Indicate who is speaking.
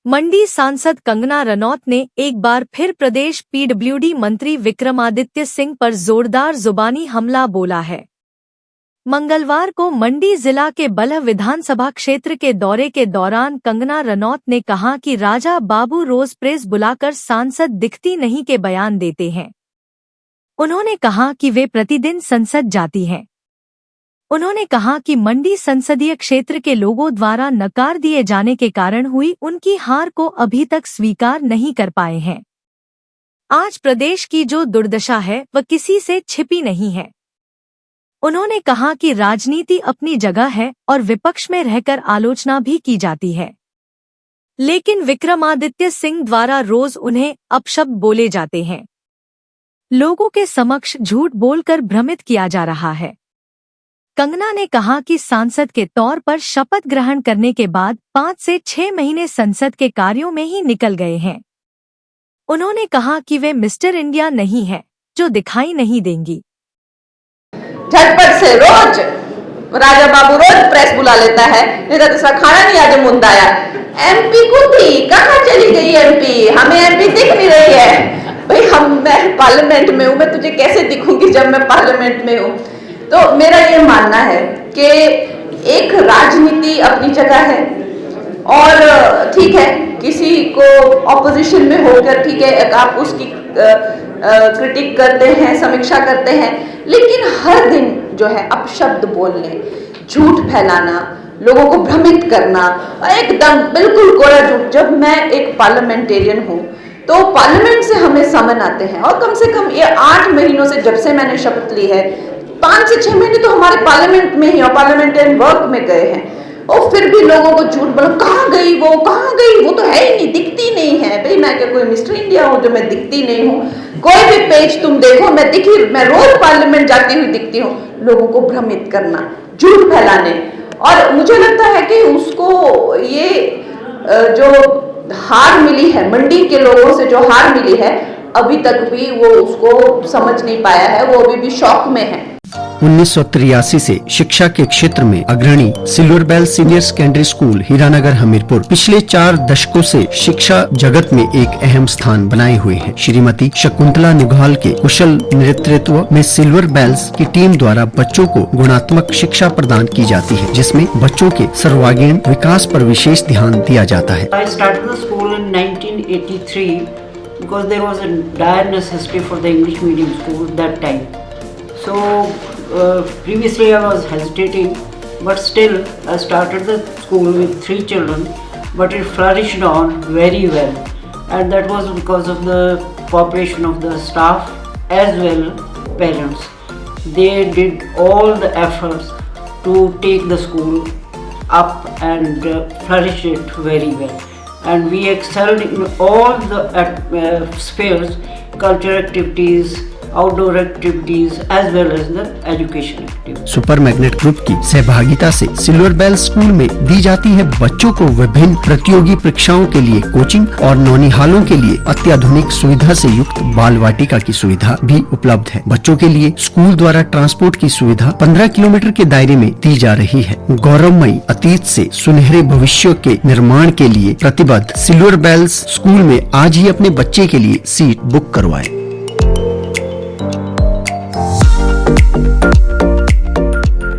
Speaker 1: मंडी सांसद कंगना रनौत ने एक बार फिर प्रदेश पीडब्ल्यूडी मंत्री विक्रमादित्य सिंह पर जोरदार जुबानी हमला बोला है। मंगलवार को मंडी जिला के बलह विधानसभा क्षेत्र के दौरे के दौरान कंगना रनौत ने कहा कि राजा बाबू रोज प्रेस बुलाकर सांसद दिखती नहीं के बयान देते हैं। उन्होंने कहा कि वे प्रतिदिन संसद जाती हैं। उन्होंने कहा कि मंडी संसदीय क्षेत्र के लोगों द्वारा नकार दिए जाने के कारण हुई उनकी हार को अभी तक स्वीकार नहीं कर पाए हैं। आज प्रदेश की जो दुर्दशा है वह किसी से छिपी नहीं है। उन्होंने कहा कि राजनीति अपनी जगह है और विपक्ष में रहकर आलोचना भी की जाती है, लेकिन विक्रमादित्य सिंह द्वारा रोज उन्हें अपशब्द बोले जाते हैं। लोगों के समक्ष झूठ बोलकर भ्रमित किया जा रहा है। कंगना ने कहा कि सांसद के तौर पर शपथ ग्रहण करने के बाद 5 से 6 महीने संसद के कार्यों में ही निकल गए हैं। उन्होंने कहा कि वे मिस्टर इंडिया नहीं है जो दिखाई नहीं देंगी।
Speaker 2: झटपट से रोज राजा बाबू रोज प्रेस बुला लेता है, नहीं तो दूसरा खाना नहीं आज मुंदाया। एमपी को थी, कहाँ चली गई एमपी? हमें एमपी दिख नहीं रही है। भाई मैं पार्लियामेंट में हूँ, मैं तुझे कैसे दिखूंगी जब मैं पार्लियामेंट में हूँ? तो मेरा ये मानना है कि एक राजनीति अपनी जगह है और ठीक है, किसी को ऑपोजिशन में होकर ठीक है आप उसकी क्रिटिक करते हैं, समीक्षा करते हैं, लेकिन हर दिन जो है अपशब्द बोलने, झूठ फैलाना, लोगों को भ्रमित करना, एकदम बिल्कुल कोरा झूठ। जब मैं एक पार्लियामेंटेरियन हूँ तो पार्लियामेंट से हमें समन आते हैं और कम से कम ये 8 महीनों से जब से मैंने शपथ ली है 5 से 6 महीने तो हमारे पार्लियामेंट में ही और पार्लियामेंटेरियन वर्क में गए हैं, और फिर भी लोगों को झूठ बोलो, कहाँ गई वो, कहाँ गई वो, तो है ही नहीं, दिखती नहीं है। भाई मैं क्या कोई मिस्टर इंडिया हूँ जो मैं दिखती नहीं हूँ? कोई भी पेज तुम देखो, मैं रोज पार्लियामेंट जाती हुई दिखती हूँ। लोगों को भ्रमित करना, झूठ फैलाने, और मुझे लगता है कि उसको ये जो हार मिली है, मंडी के लोगों से जो हार मिली है, अभी तक भी वो उसको समझ नहीं पाया है, वो अभी भी शॉक में है।
Speaker 3: 1983 से शिक्षा के क्षेत्र में अग्रणी Silver Bell Senior Secondary School Hiranagar Hamirpur पिछले 4 दशकों से शिक्षा जगत में एक अहम स्थान बनाए हुए है। श्रीमती शकुंतला निघाल के कुशल नेतृत्व में सिल्वर बेल्स की टीम द्वारा बच्चों को गुणात्मक शिक्षा प्रदान की जाती है, जिसमें बच्चों के सर्वांगीण विकास पर विशेष ध्यान दिया जाता है।
Speaker 4: I started the school in 1983 because there was a dire necessity for the English medium school that time. So previously I was hesitating, but still I started the school with 3 children, but it flourished on very well, and that was because of the cooperation of the staff as well parents. They did all the efforts to take the school up and flourish it very well, and we excelled in all the spheres, cultural activities, outdoor activities as well as the education activities.
Speaker 3: Super Magnet Group की सहभागिता से silver bell school में दी जाती है बच्चों को विभिन्न प्रतियोगी परीक्षाओं के लिए कोचिंग, और नौनिहालों के लिए अत्याधुनिक सुविधा से युक्त बाल वाटिका की सुविधा भी उपलब्ध है। बच्चों के लिए स्कूल द्वारा ट्रांसपोर्ट की सुविधा 15 किलोमीटर के दायरे में दी जा रही है। गौरवमयी अतीत से सुनहरे भविष्य के निर्माण के लिए प्रतिबद्ध सिल्वर बेल्स स्कूल में आज ही अपने बच्चे के लिए सीट बुक करवाएं।